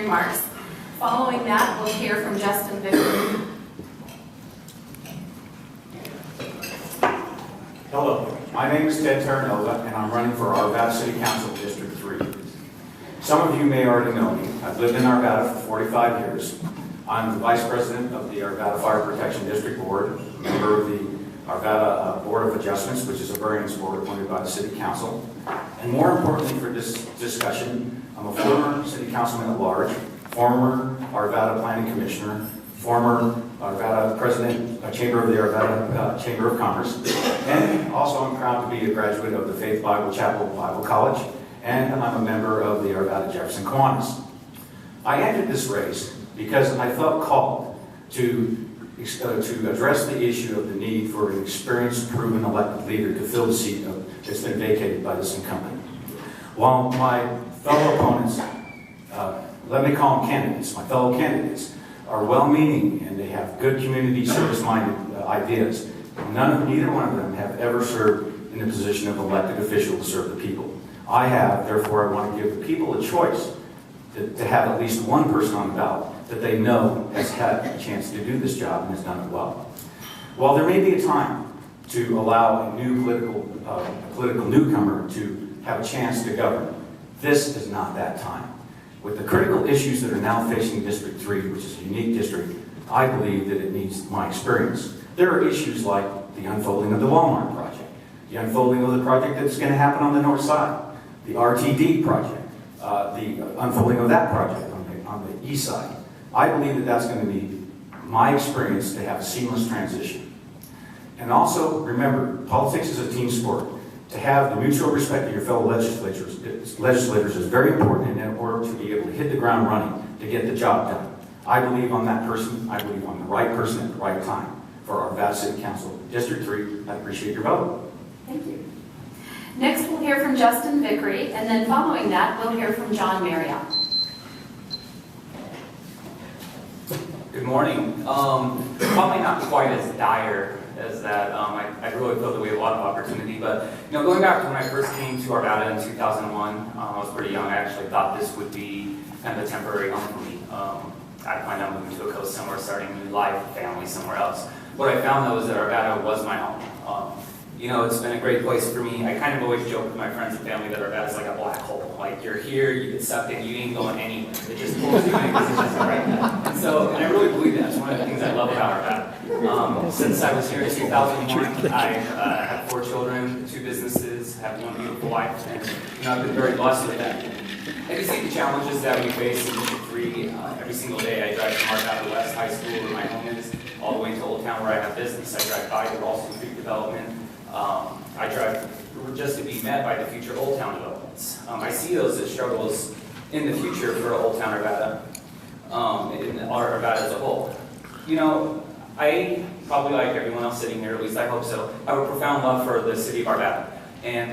remarks. Following that, we'll hear from Justin Vicory. Hello, my name is Terranoba, and I'm running for Arvada City Council District 3. Some of you may already know me. I've lived in Arvada for 45 years. I'm the Vice President of the Arvada Fire Protection District Board, member of the Arvada Board of Adjustments, which is a variance board appointed by the City Council. And more importantly for this discussion, I'm a former City Councilman at large, former Arvada Planning Commissioner, former Arvada President, Chamber of the Arvada Chamber of Commerce, and also I'm proud to be a graduate of the Faith Bible Chapel Bible College, and I'm a member of the Arvada Jefferson Kiwanis. I entered this race because I felt called to address the issue of the need for an experienced, proven elected leader to fill the seat that's been vacated by this incumbent. While my fellow opponents, let me call them candidates, my fellow candidates, are well-meaning and they have good community service-minded ideas, neither one of them have ever served in the position of elected official to serve the people. I have, therefore I want to give the people a choice to have at least one person on the ballot that they know has had a chance to do this job and has done it well. While there may be a time to allow a new political newcomer to have a chance to govern, this is not that time. With the critical issues that are now facing District 3, which is a unique district, I believe that it needs my experience. There are issues like the unfolding of the Walmart project, the unfolding of the project that's going to happen on the north side, the RTD project, the unfolding of that project on the east side. I believe that that's going to need my experience to have a seamless transition. And also, remember, politics is a team sport. To have the mutual respect of your fellow legislators is very important in order to be able to hit the ground running to get the job done. I believe on that person. I believe on the right person at the right time for our Arvada City Council District 3. I appreciate your vote. Thank you. Next, we'll hear from Justin Vicory, and then following that, we'll hear from John Marriott. Good morning. Probably not quite as dire as that. I really feel that we have a lot of opportunity, but going back to when I first came to Arvada in 2001, I was pretty young. I actually thought this would be kind of a temporary home for me. I planned on moving to a coast somewhere, starting a new life, family somewhere else. What I found though is that Arvada was my home. It's been a great place for me. I kind of always joke with my friends and family that Arvada is like a black hole. Like you're here, you get sucked in, you ain't going anywhere. It just pulls you in because it's just right. And I really believe that's one of the things I love about Arvada. Since I was here in 2001, I have 4 children, 2 businesses, have one beautiful wife, and I've been very blessed with that. I can see the challenges that we face in District 3. Every single day I drive from Arvada West High School, where my home is, all the way to Old Town, where I have business. I drive by the Ralston Street development. I drive just to be met by the future Old Town developments. I see those as struggles in the future for Old Town Arvada, in our Arvada as a whole. I probably like everyone else sitting here, at least I hope so, have a profound love for the city of Arvada.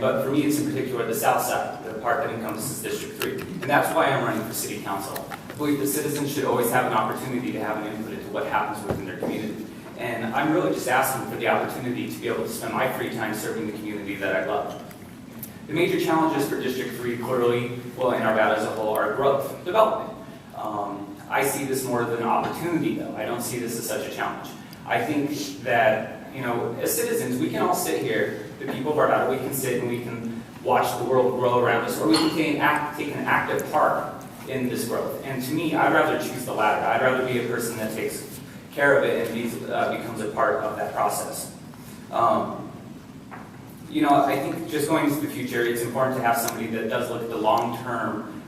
But for me, it's in particular the south side, the part that encompasses District 3. And that's why I'm running for City Council. I believe the citizens should always have an opportunity to have an input into what happens within their community. And I'm really just asking for the opportunity to be able to spend my free time serving the community that I love. The major challenges for District 3 clearly, in Arvada as a whole, are growth, development. I see this more than an opportunity though. I don't see this as such a challenge. I think that, as citizens, we can all sit here, the people of Arvada, we can sit and we can watch the world grow around us, or we can take an active part in this growth. And to me, I'd rather choose the latter. I'd rather be a person that takes care of it and becomes a part of that process. I think just going into the future, it's important to have somebody that does look at the long-term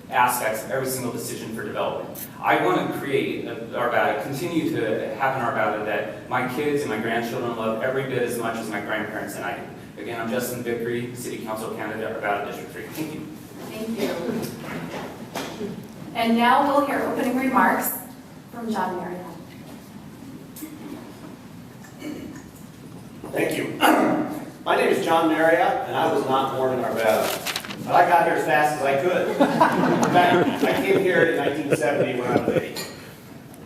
aspects of every single decision for development. I want to create Arvada, continue to have an Arvada that my kids and my grandchildren love every bit as much as my grandparents and I do. Again, I'm Justin Vicory, City Council candidate, Arvada District 3. Thank you. Thank you. And now we'll hear opening remarks from John Marriott. Thank you. My name is John Marriott, and I was not born in Arvada. But I got here as fast as I could. In fact, I came here in 1970 when I was 8.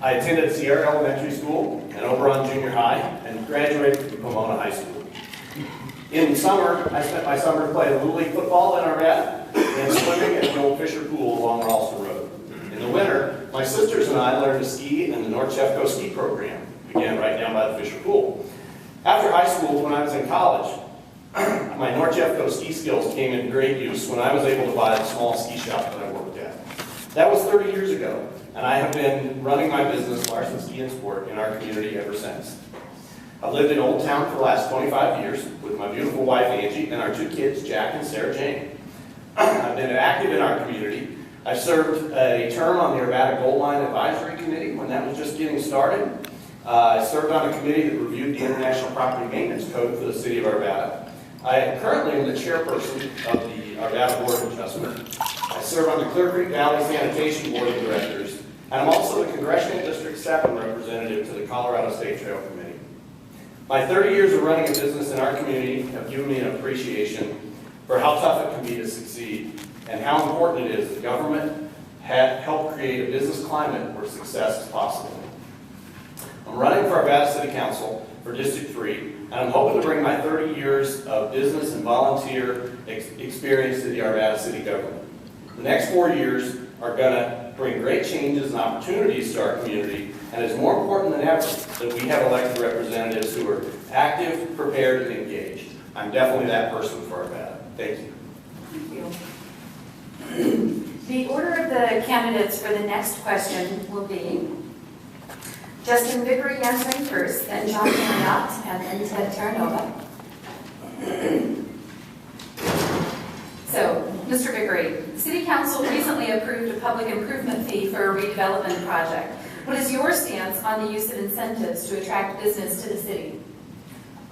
I attended Sierra Elementary School and Oberon Junior High, and graduated from Pomona High School. In summer, I spent my summer playing Little League football in Arvada and swimming at the old Fisher Pool along Ralston Road. In the winter, sisters and I learned to ski in the North Jeffco ski program, again, right down by the Fisher Pool. After high school, when I was in college, my North Jeffco ski skills came in great use when I was able to buy the small ski shop that I worked at. That was 30 years ago, and I have been running my business, Larson Ski and Sport, in our community ever since. I've lived in Old Town for the last 25 years with my beautiful wife, Angie, and our 2 kids, Jack and Sarah Jane. I've been active in our community. I served a term on the Arvada Gold Line Advisory Committee when that was just getting started. I served on a committee that reviewed the International Property Maintenance Code for the City of Arvada. I currently am the chairperson of the Arvada Board of Adjustment. I serve on the Clear Creek Valley Sanitation Board of Directors, and I'm also the Congressional District 7 representative to the Colorado State Trail Committee. My 30 years of running a business in our community have given me an appreciation for how tough it can be to succeed and how important it is that government help create a business climate where success is possible. I'm running for Arvada City Council for District 3, and I'm hoping to bring my 30 years of business and volunteer experience to the Arvada City government. The next 4 years are going to bring great changes and opportunities to our community, and it's more important than ever that we have elected representatives who are active, prepared, and engaged. I'm definitely that person for Arvada. Thank you. Thank you. The order of the candidates for the next question will be Justin Vicory answering first, then John Marriott, and then Ted Terranoba. So, Mr. Vicory, City Council recently approved a public improvement fee for a redevelopment project. What is your stance on the use of incentives to attract business to the city?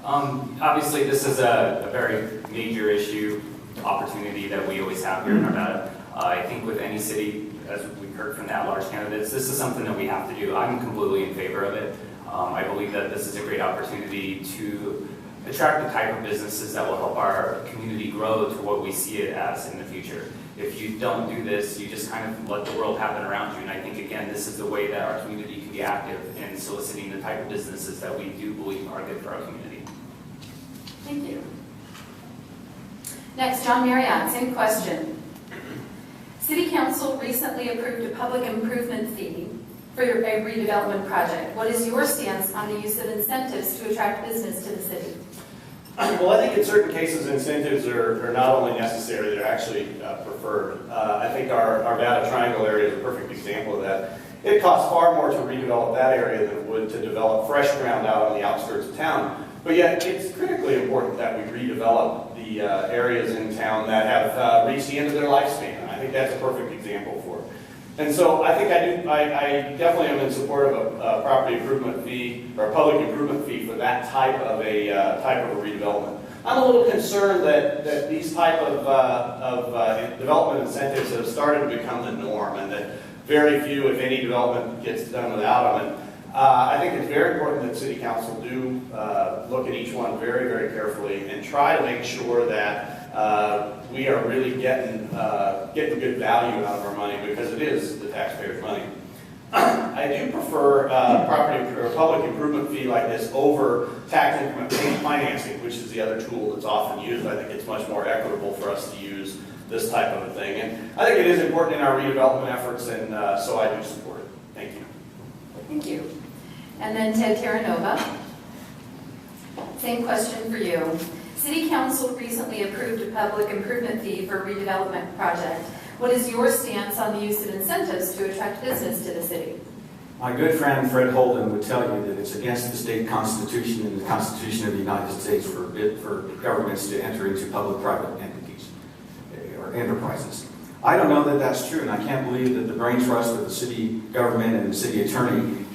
Obviously, this is a very major issue, opportunity that we always have here in Arvada. I think with any city, as we've heard from the at-large candidates, this is something that we have to do. I'm completely in favor of it. I believe that this is a great opportunity to attract the type of businesses that will help our community grow to what we see it as in the future. If you don't do this, you just kind of let the world happen around you. And I think, again, this is the way that our community can be active in soliciting the type of businesses that we do believe are good for our community. Thank you. Next, John Marriott, same question. City Council recently approved a public improvement fee for a redevelopment project. What is your stance on the use of incentives to attract business to the city? Well, I think in certain cases, incentives are not only necessary, they're actually preferred. I think our Arvada Triangle area is a perfect example of that. It costs far more to redevelop that area than it would to develop fresh ground out on the outskirts of town. But yet, it's critically important that we redevelop the areas in town that have reached the end of their lifespan. I think that's a perfect example for it. And so I think I definitely am in support of a property improvement fee or a public improvement fee for that type of a redevelopment. I'm a little concerned that these type of development incentives have started to become the norm, and that very few, if any, development gets done without them. And I think it's very important that City Council do look at each one very, very carefully and try to make sure that we are really getting good value out of our money, because it is the taxpayers' money. I do prefer property or public improvement fee like this over tax increment financing, which is the other tool that's often used. I think it's much more equitable for us to use this type of a thing. And I think it is important in our redevelopment efforts, and so I do support it. Thank you. Thank you. And then Ted Terranova. Same question for you. City Council recently approved a public improvement fee for a redevelopment project. What is your stance on the use of incentives to attract business to the city? My good friend Fred Holden would tell you that it's against the state constitution and the Constitution of the United States for governments to enter into public-private entities or enterprises. I don't know that that's true, and I can't believe that the brain trust of the city government and the city attorney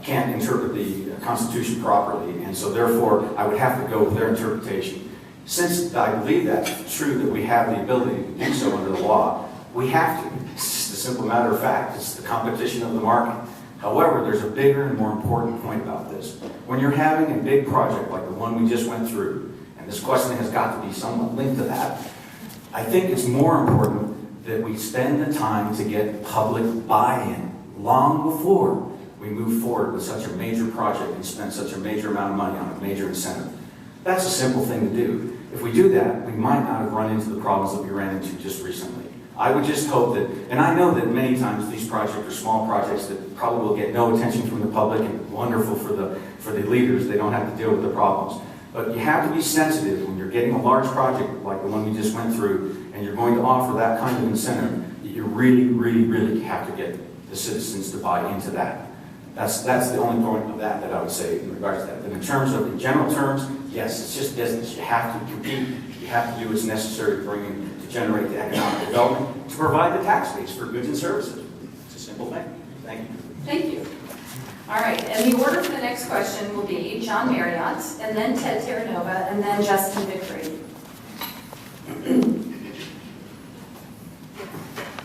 can't interpret the Constitution properly, and so therefore I would have to go with their interpretation. Since I believe that's true, that we have the ability to do so under the law, we have to. It's just a simple matter of fact. It's the competition of the market. However, there's a bigger and more important point about this. When you're having a big project like the one we just went through, and this question has got to be somewhat linked to that, I think it's more important that we spend the time to get public buy-in long before we move forward with such a major project and spend such a major amount of money on a major incentive. That's a simple thing to do. If we do that, we might not have run into the problems that we ran into just recently. I would just hope that, and I know that many times these projects are small projects that probably will get no attention from the public and wonderful for the leaders. They don't have to deal with the problems. But you have to be sensitive when you're getting a large project like the one we just went through, and you're going to offer that kind of incentive, that you really, really, really have to get the citizens to buy into that. That's the only point of that I would say in regards to that. But in general terms, yes, it's just business. You have to compete. You have to do what's necessary to generate the economic development, to provide the tax base for goods and services. It's a simple thing. Thank you. Thank you. All right, and the order for the next question will be John Marriott, and then Ted Terranova, and then Justin Vicory.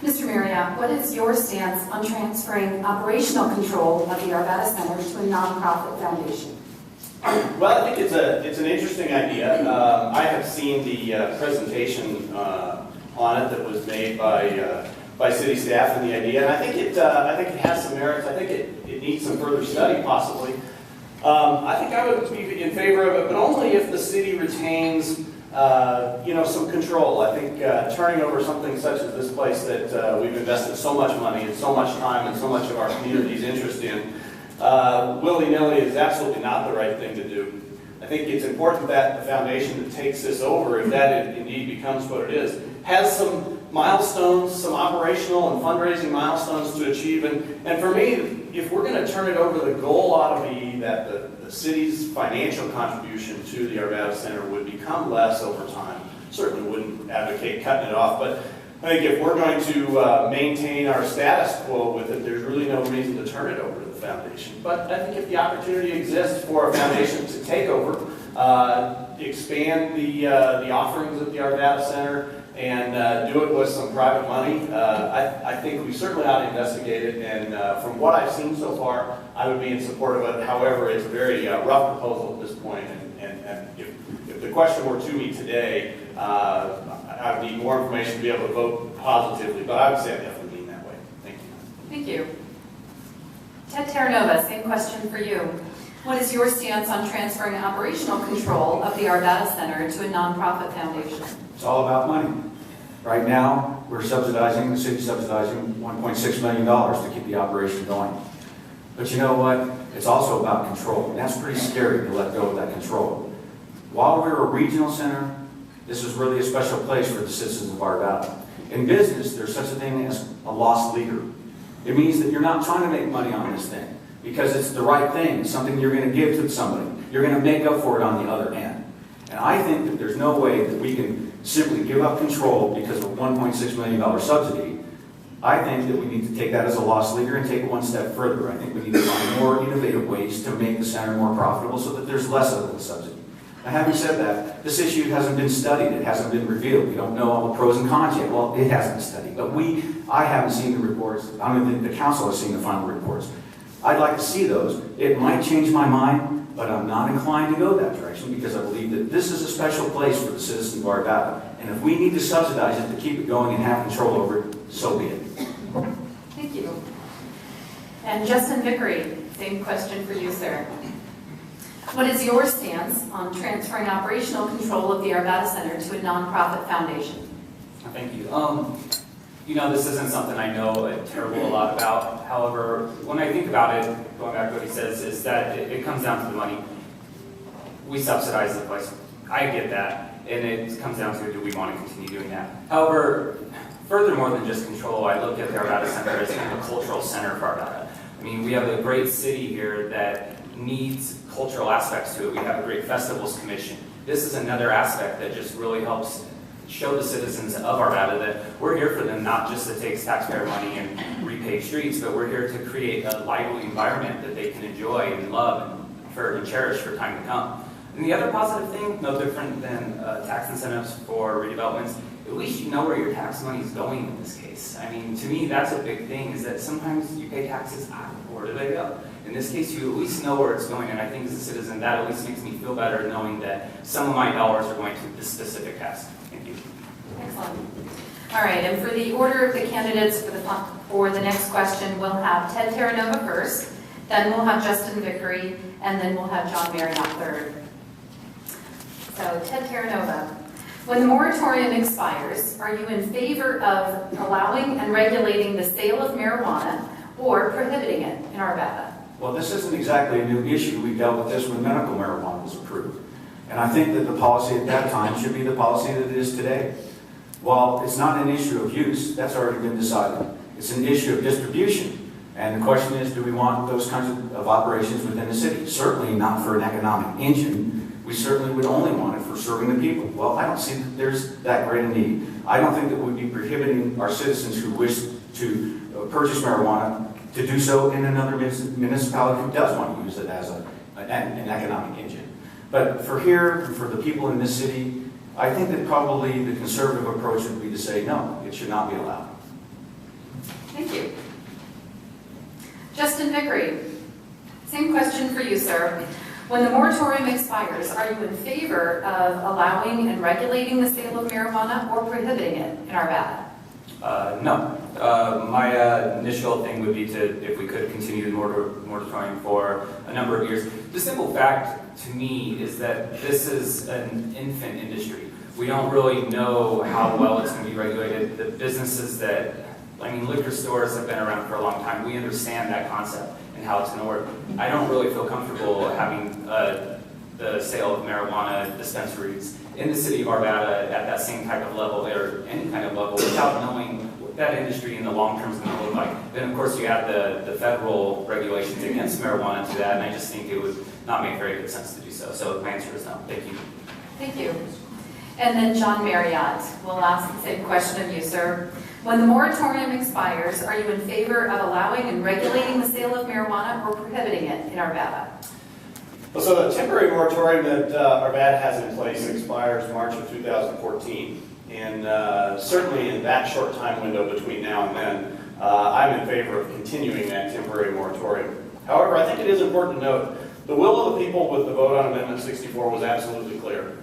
Mr. Marriott, what is your stance on transferring operational control of the Arvada Center to a nonprofit foundation? Well, I think it's an interesting idea. I have seen the presentation on it that was made by city staff and the idea, and I think it has some merits. I think it needs some further study, possibly. I think I would be in favor of it, but only if the city retains some control. I think turning over something such as this place that we've invested so much money and so much time and so much of our community's interest in, willy-nilly is absolutely not the right thing to do. I think it's important that the foundation that takes this over, if that indeed becomes what it is, has some milestones, some operational and fundraising milestones to achieve. And for me, if we're going to turn it over, the goal ought to be that the city's financial contribution to the Arvada Center would become less over time. Certainly wouldn't advocate cutting it off, but I think if we're going to maintain our status quo with it, there's really no reason to turn it over to the foundation. But I think if the opportunity exists for a foundation to take over, expand the offerings at the Arvada Center, and do it with some private money, I think we certainly ought to investigate it. And from what I've seen so far, I would be in support of it. However, it's a very rough proposal at this point. And if the question were to me today, I would need more information to be able to vote positively. But I would say I definitely lean that way. Thank you. Thank you. Ted Terranova, same question for you. What is your stance on transferring operational control of the Arvada Center to a nonprofit foundation? It's all about money. Right now, the city's subsidizing $1.6 million to keep the operation going. But you know what? It's also about control. And that's pretty scary to let go of that control. While we're a regional center, this is really a special place for the citizens of Arvada. In business, there's such a thing as a loss leader. It means that you're not trying to make money on this thing because it's the right thing. It's something you're going to give to somebody. You're going to make up for it on the other end. And I think that there's no way that we can simply give up control because of a $1.6 million subsidy. I think that we need to take that as a loss leader and take it one step further. I think we need to find more innovative ways to make the center more profitable so that there's less of a subsidy. Now, having said that, this issue hasn't been studied. It hasn't been revealed. We don't know all the pros and cons yet. Well, it hasn't been studied. But I haven't seen the reports. I don't think the council has seen the final reports. I'd like to see those. It might change my mind, but I'm not inclined to go that direction because I believe that this is a special place for the citizens of Arvada. And if we need to subsidize it to keep it going and have control over it, so be it. Thank you. And Justin Vicory, same question for you, sir. What is your stance on transferring operational control of the Arvada Center to a nonprofit foundation? Thank you. This isn't something I know a terrible lot about. However, when I think about it, going back to what he says, is that it comes down to the money. We subsidize the place. I get that. And it comes down to, do we want to continue doing that? However, furthermore than just control, I look at the Arvada Center as kind of a cultural center for Arvada. I mean, we have a great city here that needs cultural aspects to it. We have a great festivals commission. This is another aspect that just really helps show the citizens of Arvada that we're here for them, not just to take taxpayer money and repave streets, but we're here to create a lively environment that they can enjoy and love and cherish for time to come. And the other positive thing, no different than tax incentives for redevelopments, at least you know where your tax money is going in this case. I mean, to me, that's a big thing, is that sometimes you pay taxes, where do they go? In this case, you at least know where it's going, and I think as a citizen, that at least makes me feel better knowing that some of my dollars are going to this specific task. Thank you. Excellent. All right, and for the order of the candidates for the next question, we'll have Ted Terranova first, then we'll have Justin Vicory, and then we'll have John Marriott third. So, Ted Terranova, When the moratorium expires, are you in favor of allowing and regulating the sale of marijuana or prohibiting it in Arvada? Well, this isn't exactly a new issue. We dealt with this when medical marijuana was approved. And I think that the policy at that time should be the policy that it is today. While it's not an issue of use, that's already been decided. It's an issue of distribution. And the question is, do we want those kinds of operations within the city? Certainly not for an economic engine. We certainly would only want it for serving the people. Well, I don't see that there's that great a need. I don't think that we'd be prohibiting our citizens who wish to purchase marijuana to do so in another municipality who does want to use it as an economic engine. But for here, for the people in this city, I think that probably the conservative approach would be to say, no, it should not be allowed. Thank you. Justin Vicory, same question for you, sir. When the moratorium expires, are you in favor of allowing and regulating the sale of marijuana or prohibiting it in Arvada? No. My initial thing would be if we could continue the moratorium for a number of years. The simple fact to me is that this is an infant industry. We don't really know how well it's going to be regulated. The businesses liquor stores have been around for a long time. We understand that concept and how it's going to work. I don't really feel comfortable having the sale of marijuana dispensaries in the city of Arvada at that same type of level or any kind of level without knowing what that industry in the long term is going to look like. Then, of course, you add the federal regulations against marijuana to that, and I just think it would not make very good sense to do so. So my answer is no. Thank you. Thank you. And then John Marriott will ask the same question of you, sir. When the moratorium expires, are you in favor of allowing and regulating the sale of marijuana or prohibiting it in Arvada? Well, so the temporary moratorium that Arvada has in place expires March of 2014. And certainly in that short time window between now and then, I'm in favor of continuing that temporary moratorium. However, I think it is important to note the will of the people with the vote on Amendment 64 was absolutely clear.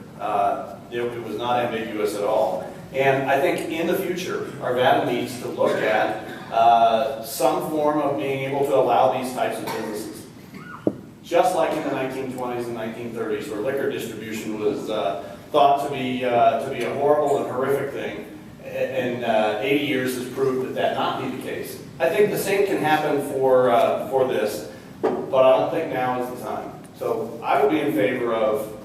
It was not ambiguous at all. And I think in the future, Arvada needs to look at some form of being able to allow these types of businesses. Just like in the 1920s and 1930s, where liquor distribution was thought to be a horrible and horrific thing, and 80 years has proved that not be the case. I think the same can happen for this, but I don't think now is the time. So I would be in favor of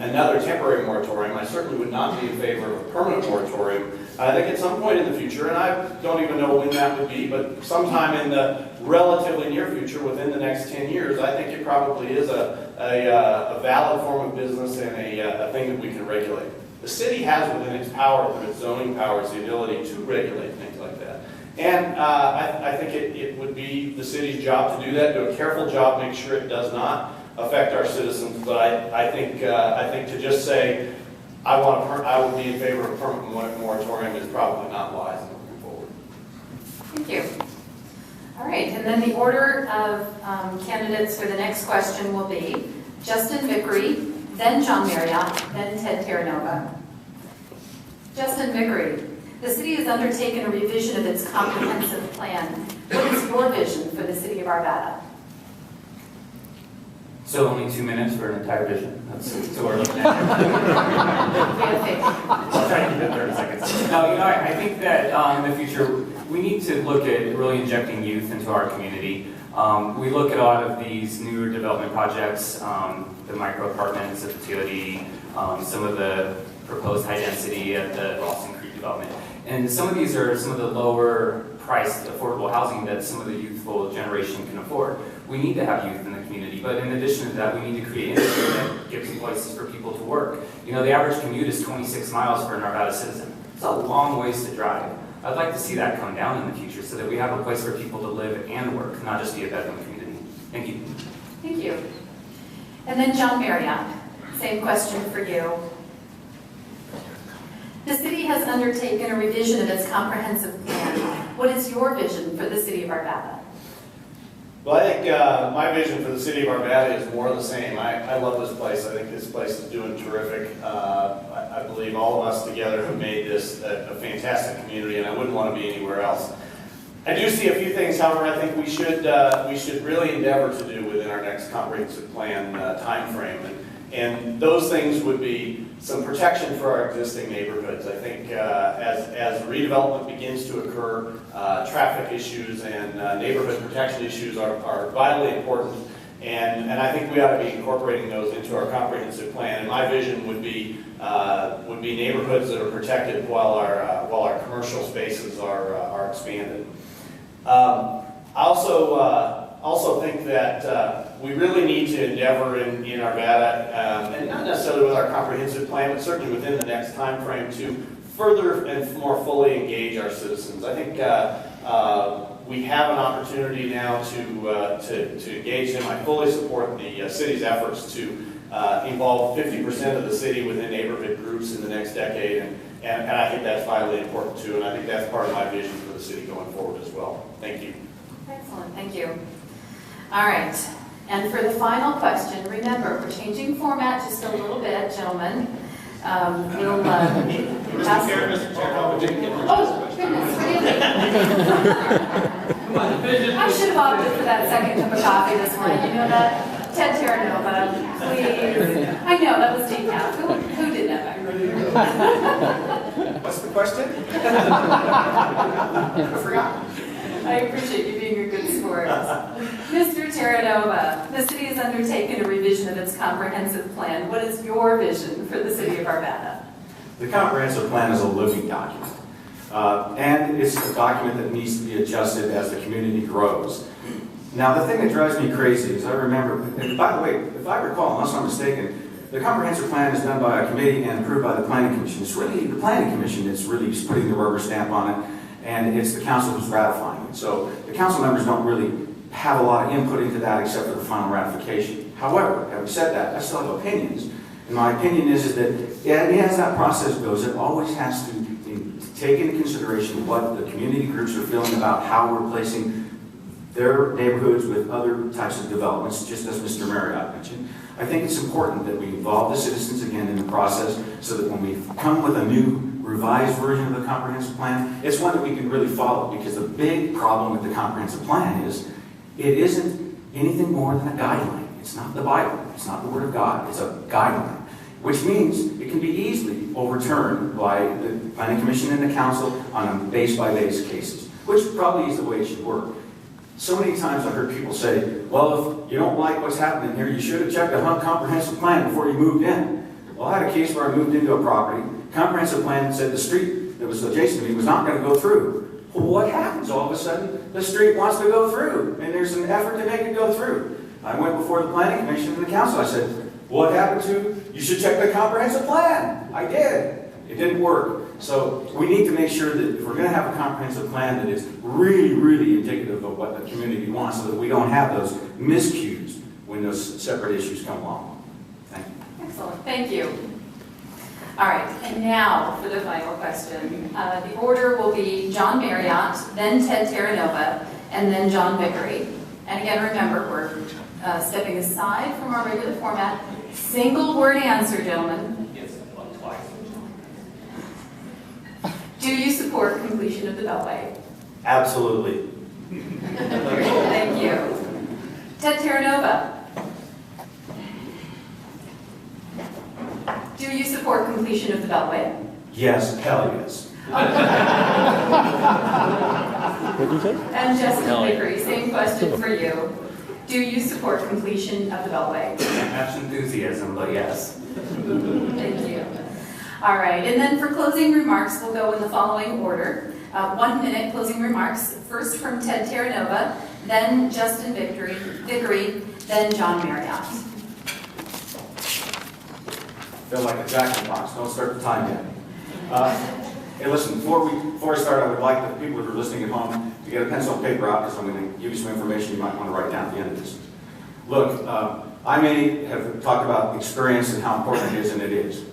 another temporary moratorium. I certainly would not be in favor of a permanent moratorium. I think at some point in the future, and I don't even know when that would be, but sometime in the relatively near future, within the next 10 years, I think it probably is a valid form of business and a thing that we can regulate. The city has within its power, through its zoning powers, the ability to regulate things like that. And I think it would be the city's job to do that, do a careful job, make sure it does not affect our citizens. But I think to just say I would be in favor of a permanent moratorium is probably not wise moving forward. Thank you. All right, and then the order of candidates for the next question will be Justin Vicory, then John Marriott, then Ted Terranoba. Justin Vicory, the city has undertaken a revision of its comprehensive plan. What is your vision for the city of Arvada? So only 2 minutes for an entire vision. That's what we're looking at. I'll try to keep it 30 seconds. No, I think that in the future, we need to look at really injecting youth into our community. We look at a lot of these newer development projects, the micro apartments at the TOD, some of the proposed high density at the Boston Creek development. And some of these are some of the lower priced affordable housing that some of the youthful generation can afford. We need to have youth in the community, but in addition to that, we need to create industry that gives places for people to work. The average commute is 26 miles for an Arvada citizen. It's a long ways to drive. I'd like to see that come down in the future so that we have a place for people to live and work, not just be a bedroom community. Thank you. Thank you. And then John Marriott, same question for you. The city has undertaken a revision of its comprehensive plan. What is your vision for the city of Arvada? Well, I think my vision for the city of Arvada is more of the same. I love this place. I think this place is doing terrific. I believe all of us together have made this a fantastic community, and I wouldn't want to be anywhere else. I do see a few things, however, I think we should really endeavor to do within our next comprehensive plan time frame. And those things would be some protection for our existing neighborhoods. I think as redevelopment begins to occur, traffic issues and neighborhood protection issues are vitally important. And I think we ought to be incorporating those into our comprehensive plan. And my vision would be neighborhoods that are protected while our commercial spaces are expanded. I also think that we really need to endeavor in Arvada, and not necessarily with our comprehensive plan, but certainly within the next time frame, to further and more fully engage our citizens. I think we have an opportunity now to engage them. I fully support the city's efforts to involve 50% of the city within neighborhood groups in the next decade, and I think that's vitally important too, and I think that's part of my vision for the city going forward as well. Thank you. Excellent, thank you. All right, and for the final question, remember, we're changing format just a little bit, gentlemen. We'll pass. Mr. Chair, I didn't get the Oh, goodness, really? I should have opted for that second cup of coffee this morning, you know that? Ted Terranoba, please. I know, that was decaf. Who did that back then? What's the question? I forgot. I appreciate you being a good sport. Mr. Terranoba, the city has undertaken a revision of its comprehensive plan. What is your vision for the city of Arvada? The comprehensive plan is a living document. And it's a document that needs to be adjusted as the community grows. Now, the thing that drives me crazy is I remember, and by the way, if I recall, unless I'm mistaken, the comprehensive plan is done by a committee and approved by the Planning Commission. It's really the Planning Commission that's really putting the rubber stamp on it, and it's the council who's ratifying it. So the council members don't really have a lot of input into that except for the final ratification. However, having said that, I still have opinions. And my opinion is that as that process goes, it always has to take into consideration what the community groups are feeling about how we're placing their neighborhoods with other types of developments, just as Mr. Marriott mentioned. I think it's important that we involve the citizens again in the process so that when we come with a new revised version of the comprehensive plan, it's one that we can really follow, because the big problem with the comprehensive plan is it isn't anything more than a guideline. It's not the Bible. It's not the Word of God. It's a guideline, which means it can be easily overturned by the Planning Commission and the Council on a base-by-base cases, which probably is the way it should work. So many times I've heard people say, well, if you don't like what's happening here, you should have checked the comprehensive plan before you moved in. Well, I had a case where I moved into a property. Comprehensive plan said the street that was adjacent to me was not going to go through. Well, what happens? All of a sudden, the street wants to go through, and there's an effort to make it go through. I went before the Planning Commission and the Council. I said, what happened to, you should check the comprehensive plan. I did. It didn't work. So we need to make sure that if we're going to have a comprehensive plan, that it's really, really indicative of what the community wants, so that we don't have those miscues when those separate issues come along. Thank you. Excellent, thank you. All right, and now for the final question. The order will be John Marriott, then Ted Terranoba, and then John Vicory. And again, remember, we're stepping aside from our regular format. Single word answer, gentlemen. Yes, twice. Do you support completion of the Beltway? Absolutely. Thank you. Ted Terranoba. Do you support completion of the Beltway? Yes, hell yes. What did you say? And Justin Vicory, same question for you. Do you support completion of the Beltway? Much enthusiasm, but yes. Thank you. All right, and then for closing remarks, we'll go in the following order. 1 minute closing remarks, first from Ted Terranoba, then Justin Vicory, then John Marriott. Feel like a jack in the box. Don't start the time yet. Hey, listen, before I start, I would like the people who are listening at home to get a pencil and paper out, because I'm going to give you some information you might want to write down at the end of this. Look, I may have talked about experience and how important it is, and it is.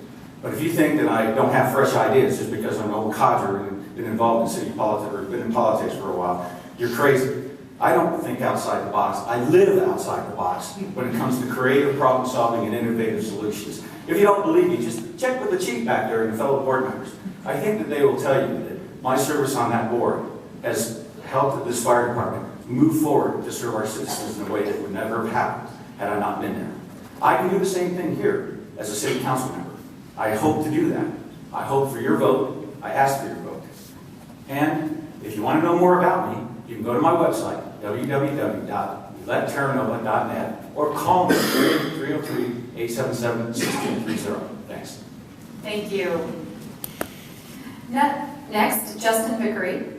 But if you think that I don't have fresh ideas just because I'm an old codger and been involved in city politics or been in politics for a while, you're crazy. I don't think outside the box. I live outside the box when it comes to creative problem solving and innovative solutions. If you don't believe me, just check with the chief back there and the fellow board members. I think that they will tell you that my service on that board has helped this fire department move forward to serve our citizens in a way that would never have happened had I not been there. I can do the same thing here as a city council member. I hope to do that. I hope for your vote. I ask for your vote. And if you want to know more about me, you can go to my website, www.letterranova.net, or call me, 303-877-1630. Thanks. Thank you. Next, Justin Vicory.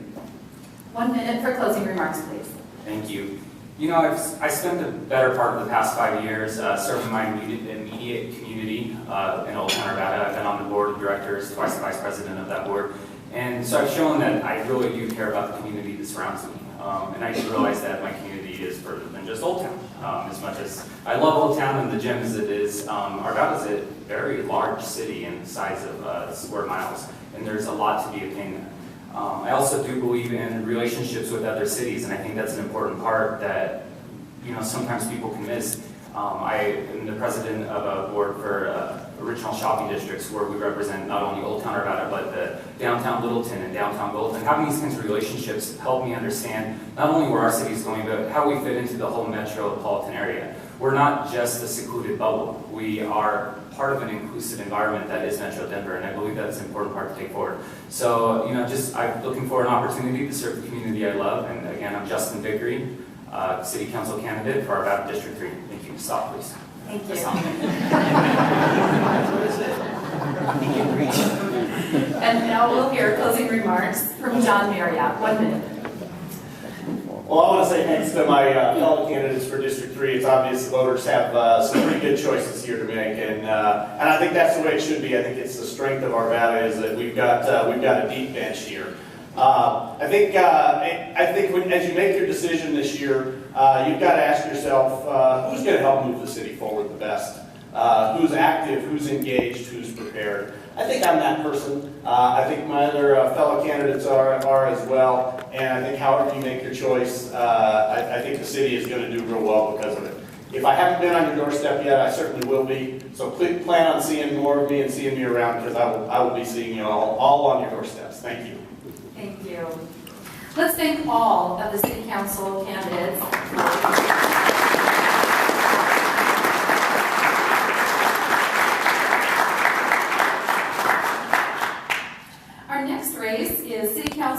1 minute for closing remarks, please. Thank you. You know, I spent the better part of the past 5 years serving my immediate community in Old Town Arvada. I've been on the board of directors, twice the vice president of that board. And so I've shown that I really do care about the community that surrounds me. And I realize that my community is further than just Old Town. As much as I love Old Town and the gem as it is, Arvada is a very large city in the size of square miles. And there's a lot to be obtained there. I also do believe in relationships with other cities, and I think that's an important part that, you know, sometimes people can miss. I am the president of a board for original shopping districts where we represent not only Old Town Arvada, but the downtown Littleton and downtown Golden. Having these kinds of relationships help me understand not only where our city is going, but how we fit into the whole metropolitan area. We're not just a secluded bubble. We are part of an inclusive environment that is Metro Denver, and I believe that's an important part to take forward. So, you know, I'm looking for an opportunity to serve the community I love, and again, I'm Justin Vicory, City Council candidate for Arvada District 3. Thank you. Stop, please. Thank you. And now we'll hear closing remarks from John Marriott. 1 minute. Well, I want to say thanks to my fellow candidates for District 3. It's obvious the voters have some pretty good choices here to make, and I think that's the way it should be. I think it's the strength of Arvada is that we've got a deep bench here. I think as you make your decision this year, you've got to ask yourself who's going to help move the city forward the best, who's active, who's engaged, who's prepared. I think I'm that person. I think my other fellow candidates are as well. And I think however you make your choice, I think the city is going to do real well because of it. If I haven't been on your doorstep yet, I certainly will be. So please plan on seeing more of me and seeing me around because I will be seeing you all on your doorsteps. Thank you. Thank you. Let's thank all of the city council candidates.